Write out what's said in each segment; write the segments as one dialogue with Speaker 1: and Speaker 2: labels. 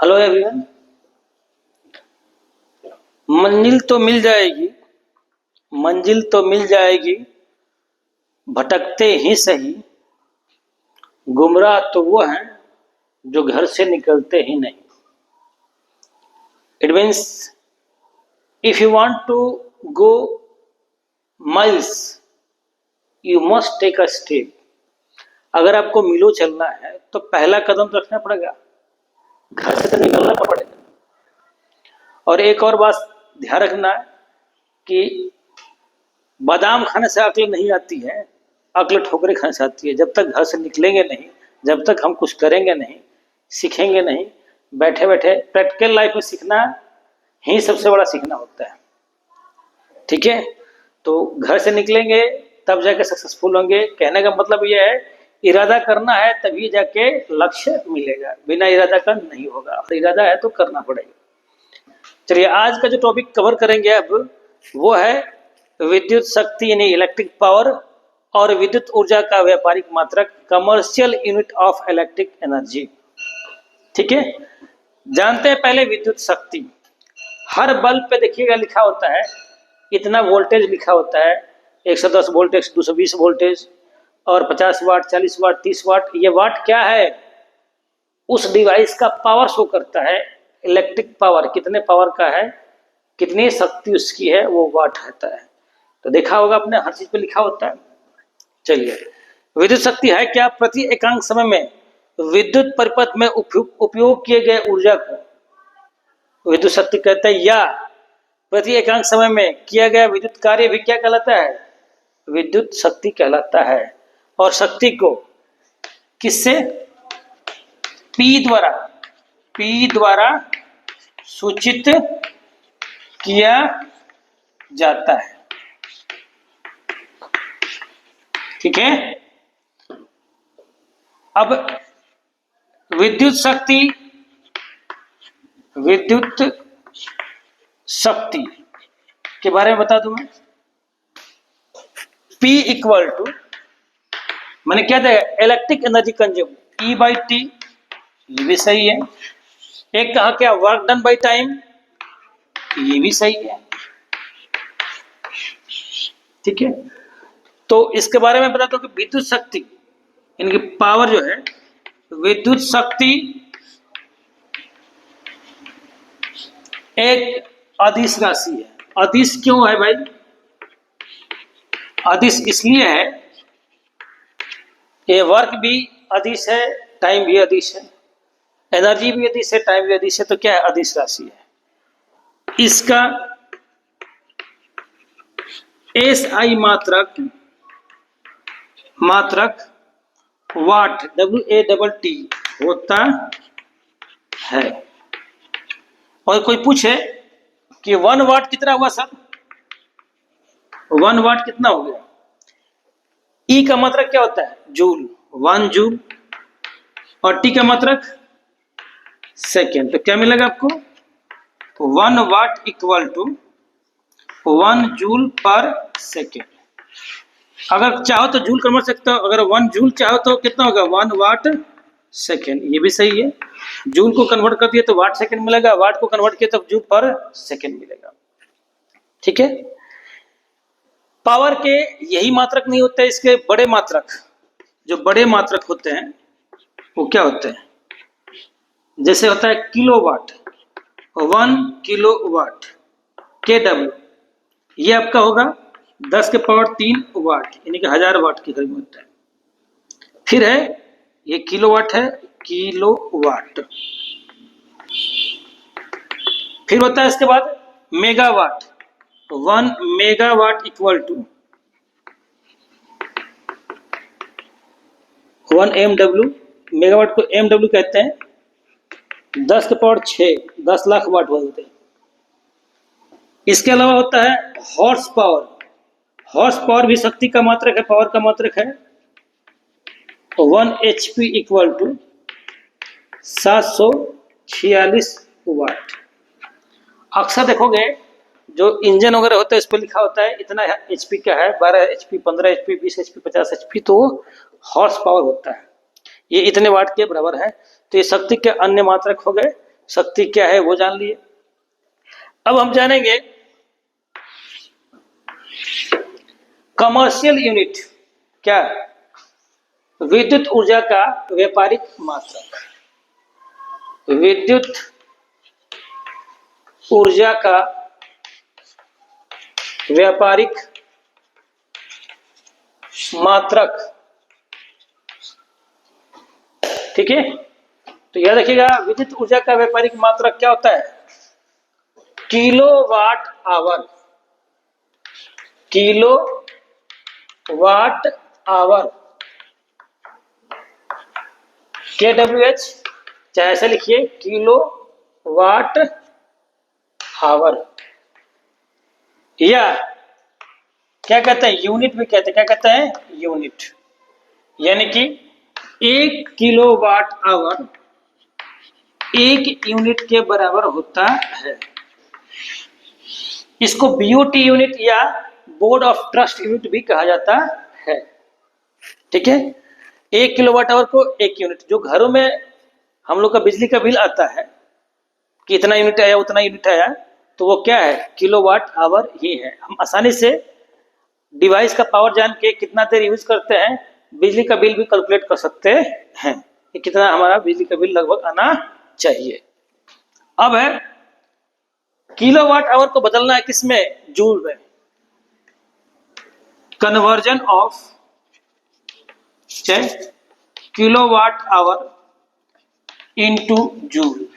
Speaker 1: Hello everyone. मंजिल तो मिल जाएगी, मंजिल तो मिल जाएगी, भटकते ही सही। गुमराह तो वो हैं जो घर से निकलते ही नहीं। It means if you want to go miles you must take a step. अगर आपको मीलों चलना है तो पहला कदम तो रखना पड़ेगा, घर से तो निकलना पड़ेगा। और एक और बात ध्यान रखना कि बादाम खाने से अक्ल नहीं आती है, अक्ल ठोकरे खाने से आती है। जब तक घर से निकलेंगे नहीं, जब तक हम कुछ करेंगे नहीं, सीखेंगे नहीं, बैठे बैठे प्रैक्टिकल लाइफ में सीखना ही सबसे बड़ा सीखना होता है। ठीक है, तो घर से निकलेंगे तब जाके सक्सेसफुल होंगे। कहने का मतलब यह है इरादा करना है तभी जाके लक्ष्य मिलेगा, बिना इरादा का नहीं होगा। और इरादा है तो करना पड़ेगा। चलिए, आज का जो टॉपिक कवर करेंगे अब वो है विद्युत शक्ति यानी इलेक्ट्रिक पावर और विद्युत ऊर्जा का व्यापारिक मात्रक, commercial unit of electric energy. ठीक है, जानते हैं पहले विद्युत शक्ति। हर बल्ब पे देखिएगा लिखा होता है इतना वोल्टेज लिखा होता है, 110 वोल्टेज, 220 वोल्टेज और 50 वाट, 40 वाट, 30 वाट। ये वाट क्या है? उस डिवाइस का पावर शो करता है। इलेक्ट्रिक पावर कितने पावर का है, कितनी शक्ति उसकी है, वो वाट रहता है। तो देखा होगा आपने, हर चीज पे लिखा होता है। चलिए, विद्युत शक्ति है क्या? प्रति एकांक समय में विद्युत परिपथ में उपयोग किए गए ऊर्जा को विद्युत शक्ति कहते हैं। या प्रति एकांक समय में किया गया विद्युत कार्य भी क्या कहलाता है? विद्युत शक्ति कहलाता है। और शक्ति को किससे? पी द्वारा सूचित किया जाता है। ठीक है, अब विद्युत शक्ति के बारे में बता दूं मैं। P इक्वल टू, मैंने क्या था, इलेक्ट्रिक एनर्जी कंज्यूम, E/T। ये भी सही है। एक कहा क्या, वर्क डन बाय टाइम, ये भी सही है। ठीक है, तो इसके बारे में बताता हूं कि विद्युत शक्ति इनकी पावर जो है, विद्युत शक्ति एक अदिश राशि है। अदिश क्यों है भाई? अदिश इसलिए है कि वर्क भी अदिश है, टाइम भी अदिश है, एनर्जी भी अदिश है, टाइम भी अदिश है। तो क्या है? अदिश राशि है। इसका SI मात्रक वाट, WATT होता है। और कोई पूछे कि 1 वाट कितना हुआ सर? 1 वाट कितना हो गया? E का मात्रक क्या होता है? Joule, 1 joule. और T का मात्रक सेकेंड। तो क्या मिलेगा आपको? 1 watt equal to 1 joule per second. अगर चाहो तो जूल कन्वर्ट सकते हो, अगर 1 जूल चाहो तो कितना होगा? 1 वाट सेकेंड। ये भी सही है। जूल को कन्वर्ट कर दिए तो वाट सेकेंड मिलेगा, वाट को कन्वर्ट किया तो जूल पर सेकेंड मिलेगा। ठीक है, पावर के यही मात्रक नहीं होते, इसके बड़े मात्रक, जो बड़े मात्रक होते हैं वो क्या होते हैं? जैसे होता है किलोवाट, 1 किलोवाट, KW, ये आपका होगा 10 के पावर 3 वाट, यानी कि 1000 वाट के करीब होता है। फिर है ये किलोवाट है, किलोवाट। फिर होता है इसके बाद megawatt, 1 megawatt equal to 1 MW। Megawatt को MW कहते हैं। 10 के पावर 6, 10 लाख वाट होते हैं। इसके अलावा होता है हॉर्स पावर। हॉर्स पावर भी शक्ति का मात्रक है, पावर का मात्रक है। 1 HP इक्वल टू 746 वाट। अक्सर देखोगे जो इंजन वगैरह होता है इस पर लिखा होता है इतना HP का है, 12 HP, 15 HP, 20 HP, 50 HP, तो हॉर्स पावर होता है। ये इतने वाट के बराबर है। तो ये शक्ति के अन्य मात्रक हो गए। शक्ति क्या है वो जान लिए। अब हम जानेंगे कमर्शियल यूनिट क्या है? विद्युत ऊर्जा का व्यापारिक मात्रक। विद्युत ऊर्जा का व्यापारिक मात्रक, ठीक है। तो याद रखिएगा विद्युत ऊर्जा का व्यापारिक मात्रक क्या होता है? Kilowatt hour. Kilowatt hour, KWH, चाहे ऐसे लिखिए किलोवाट आवर, या क्या कहते हैं यूनिट भी कहते हैं। क्या कहते हैं? यूनिट। यानी कि 1 किलोवाट आवर 1 यूनिट के बराबर होता है। इसको BOT यूनिट या बोर्ड ऑफ ट्रस्ट यूनिट भी कहा जाता है, ठीक है। 1 किलोवाट आवर को 1 यूनिट, जो घरों में हम लोग का बिजली का बिल आता है कि इतना यूनिट आया उतना यूनिट आया, तो वो क्या है? किलोवाट आवर ही है। हम आसानी से डिवाइस का पावर जान के कितना देर यूज करते हैं बिजली का बिल भी कैलकुलेट कर सकते हैं कि कितना हमारा बिजली का बिल लगभग आना चाहिए। अब है किलोवाट आवर को बदलना है किसमें? जूल में। Conversion of kilowatt hour into joule.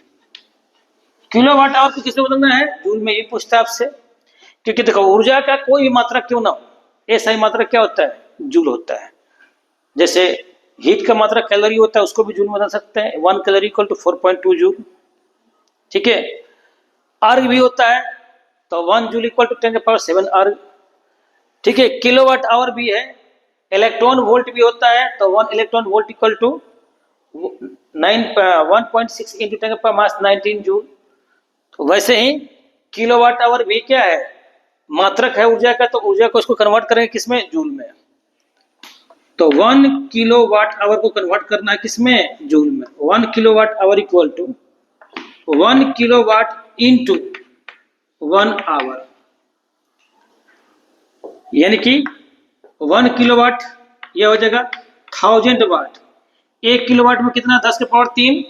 Speaker 1: Kilowatt hour को किसमें बदलना है? जूल में। ये पूछता है आपसे, क्योंकि देखो ऊर्जा का कोई भी मात्रक क्यों ना हो, ऐसा ही मात्रक क्या होता है? जूल होता है। जैसे हीट का मात्रक कैलोरी होता है, उसको भी जूल में बदल सकते हैं। 1 कैलोरी इक्वल टू 4.2 जूल, ठीक है। अर्ग भी होता है, तो 1 जूल इक्वल टू 10⁻7 अर्ग, ठीक है। किलोवाट आवर भी है। इलेक्ट्रॉन वोल्ट भी होता है, तो 1 electron volt equal to 1.6 into 10⁻19 joule. तो वैसे ही किलोवाट आवर भी क्या है? मात्रक है ऊर्जा का, तो ऊर्जा को उसको कन्वर्ट करेंगे किसमें? जूल में। तो 1 किलोवाट आवर को कन्वर्ट करना है किसमें? जूल में। 1 kilowatt hour equal to 1 kilowatt into 1 hour, यानी कि 1 किलोवाट यह हो जाएगा 1000 वाट। 1 किलोवाट में कितना? 10 के पावर 3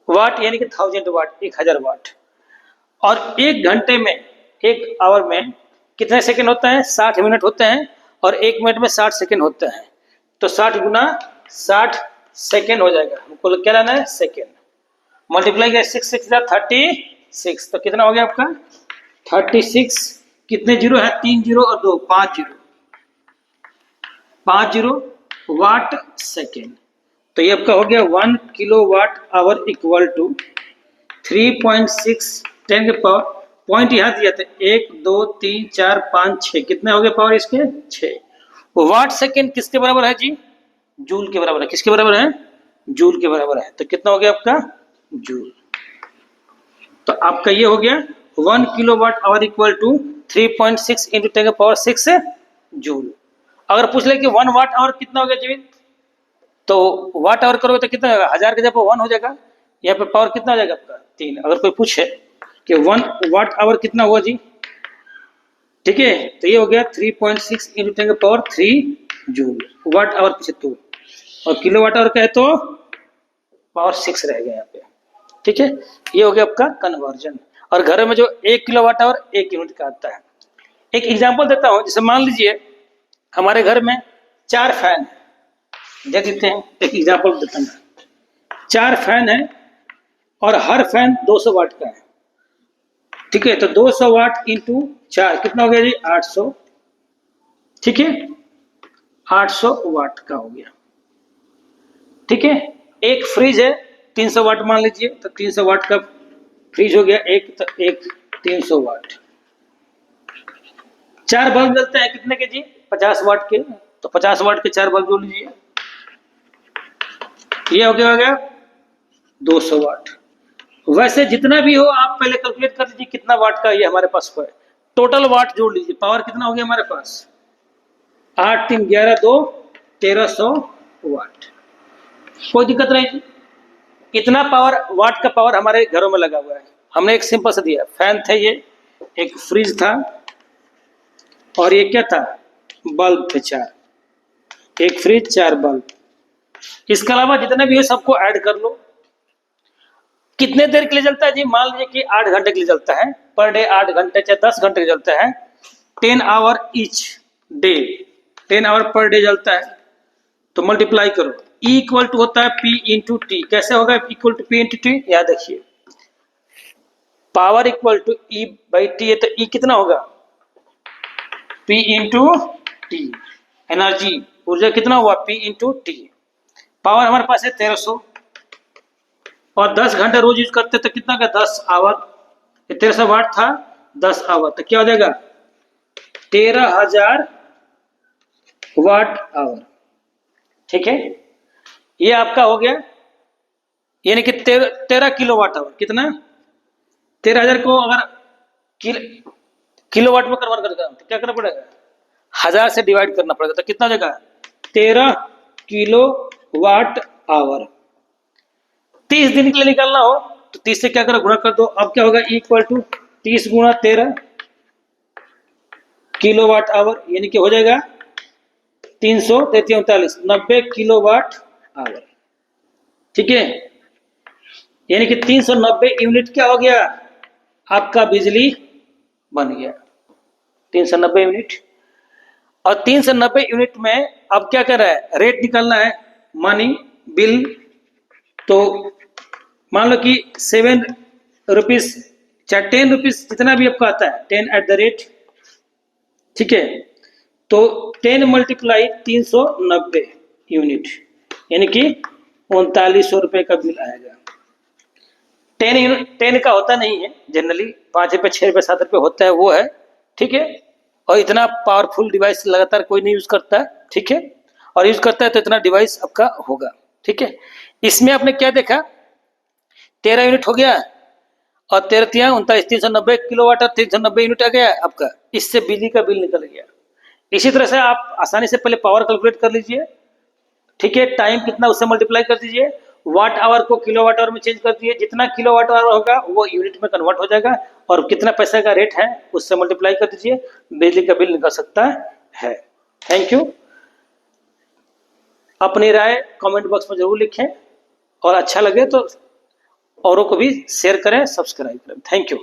Speaker 1: वाट, यानी कि 1000 वाट, 1000 वाट। और 1 घंटे में, 1 आवर में कितने सेकंड होता है? 60 मिनट होते हैं, और 1 मिनट में 60 सेकंड होता है। तो 60 गुना 60 सेकंड हो जाएगा। हमको क्या लाना है? सेकंड। मल्टीप्लाई किया 6 6 36, तो कितना हो गया आपका? 36। कितने जीरो है? 3 जीरो और 2, 5 जीरो, 5 जीरो वाट सेकेंड। तो ये आपका हो गया 1 किलोवाट आवर इक्वल टू 3.6 10 के पावर, पॉइंट यहाँ दिया था 1 2 3 4 5 6, कितने हो गए पावर इसके? 6। वाट सेकेंड किसके बराबर है जी? जूल के बराबर है। किसके बराबर है? जूल के बराबर है। तो कितना हो गया आपका? जूल। तो आपका ये हो गया 1 kilowatt hour equal to 3.6 into 10 के पावर 6 जूल। अगर पूछ ले कि 1 वाट आवर कितना हो गया जीवित, तो वाट आवर करोगे तो कितना होगा? 1000 के जगह 1 हो जाएगा। यहाँ पे पावर कितना हो जाएगा आपका? 3। अगर कोई पूछे कि 1 वाट आवर कितना हुआ जी, ठीक है, तो ये हो गया 3.6 इंटू 10 के पावर 3 जूल। वाट आवर पीछे 2, और किलो वाट आवर का है तो पावर 6 रह गया यहाँ पे, ठीक है। ये हो गया आपका कन्वर्जन। और घर में जो 1 किलो वाट आवर 1 यूनिट का आता है। एक एग्जांपल देता हूं, जैसे मान लीजिए हमारे घर में 4 फैन है, दे देते हैं, एक एग्जांपल देता हूं। 4 फैन है और हर फैन 200 वाट का है, ठीक है। तो 200 वाट इंटू 4 कितना हो गया जी? 800, ठीक है। 800 वाट का हो गया, ठीक है। एक फ्रिज है 300 वाट मान लीजिए, तो 300 वाट का फ्रिज हो गया एक, तो एक 300 वाट। 4 बल्ब जलते हैं कितने के जी? 50 वाट के, तो 50 वाट के 4 बल्ब जोड़ लीजिए, ये हो गया 200 वाट। वैसे जितना भी हो आप पहले कैलकुलेट कर लीजिए कितना वाट का ये हमारे पास है। टोटल वाट जोड़ लीजिए, पावर कितना हो गया हमारे पास? 8 3 11 2 1300 वाट। कोई दिक्कत नहीं जी, इतना पावर, वाट का पावर हमारे घरों में लगा हुआ है। हमने एक सिंपल सा दिया, फैन थे ये, एक फ्रिज था, और ये क्या था, बल्ब थे 4, एक फ्रिज 4 बल्ब। इसके अलावा जितने भी है सबको ऐड कर लो। कितने देर के लिए चलता है जी, मान लीजिए कि 8 घंटे के लिए चलता है, पर डे 8 घंटे चाहे 10 घंटे के चलता है, 10 hour each day, 10 hour per day चलता है, तो मल्टीप्लाई करो। E इक्वल टू होता है P इंटू टी। कैसे होगा equal to P into T, याद रखिए, power equal to E by T है, तो E कितना होगा, P इंटू टी। एनर्जी, ऊर्जा कितना हुआ, P इंटू टी। पावर हमारे पास है 1300, और 10 घंटे रोज यूज करते तो कितना का, 10 आवर। 1300 वाट था, 10 आवर, तो क्या हो जाएगा, 13,000 वाट आवर। ठीक है, ये आपका हो गया, यानी कि 13 किलो वाट आवर। कितना, 13,000 को अगर किलो वाट में कन्वर्ट करना तो क्या करना पड़ेगा, 1000 से डिवाइड करना पड़ेगा, तो कितना हो जाएगा, 13 किलो वाट आवर। 30 दिन के लिए निकालना हो तो 30 से क्या करो, गुणा कर दो। अब क्या होगा, इक्वल टू 30 गुणा 13 किलो वाट आवर, यानी कि हो जाएगा 339 90 किलो वाट आवर। ठीक है, यानी कि 390 यूनिट क्या हो गया, आपका बिजली बन गया, 390 यूनिट। और 390 यूनिट में अब क्या कर रहा है, रेट निकालना है, मनी बिल। तो मान लो कि 7 रुपीज चाहे 10 रुपीज, जितना भी आपका आता है, 10 एट द रेट। ठीक है, तो 10 मल्टीप्लाई 390 यूनिट, यानी कि 3900 रुपए का बिल आएगा। 10 का होता नहीं है जनरली, 5 रुपए 6 रुपए 7 रुपए होता है, वो है। ठीक है, और इतना पावरफुल डिवाइस लगातार कोई नहीं यूज करता है। ठीक है, और यूज करता है तो इतना डिवाइस आपका होगा। ठीक है, इसमें आपने क्या देखा, 13 यूनिट हो गया, और 13 तिया 39, 390 किलो वाट और 390 यूनिट आ गया आपका, इससे बिजली का बिल निकल गया। इसी तरह से आप आसानी से पहले पावर कैलकुलेट कर लीजिए। ठीक है, टाइम कितना उससे मल्टीप्लाई कर दीजिए, वाट आवर को किलो वाट आवर में चेंज कर दीजिए, जितना किलो वाट आवर होगा वो यूनिट में कन्वर्ट हो जाएगा, और कितना पैसे का रेट है उससे मल्टीप्लाई कर दीजिए, बिजली का बिल निकल सकता है। Thank you. अपनी राय कमेंट बॉक्स में जरूर लिखें, और अच्छा लगे तो औरों को भी शेयर करें, सब्सक्राइब करें। Thank you.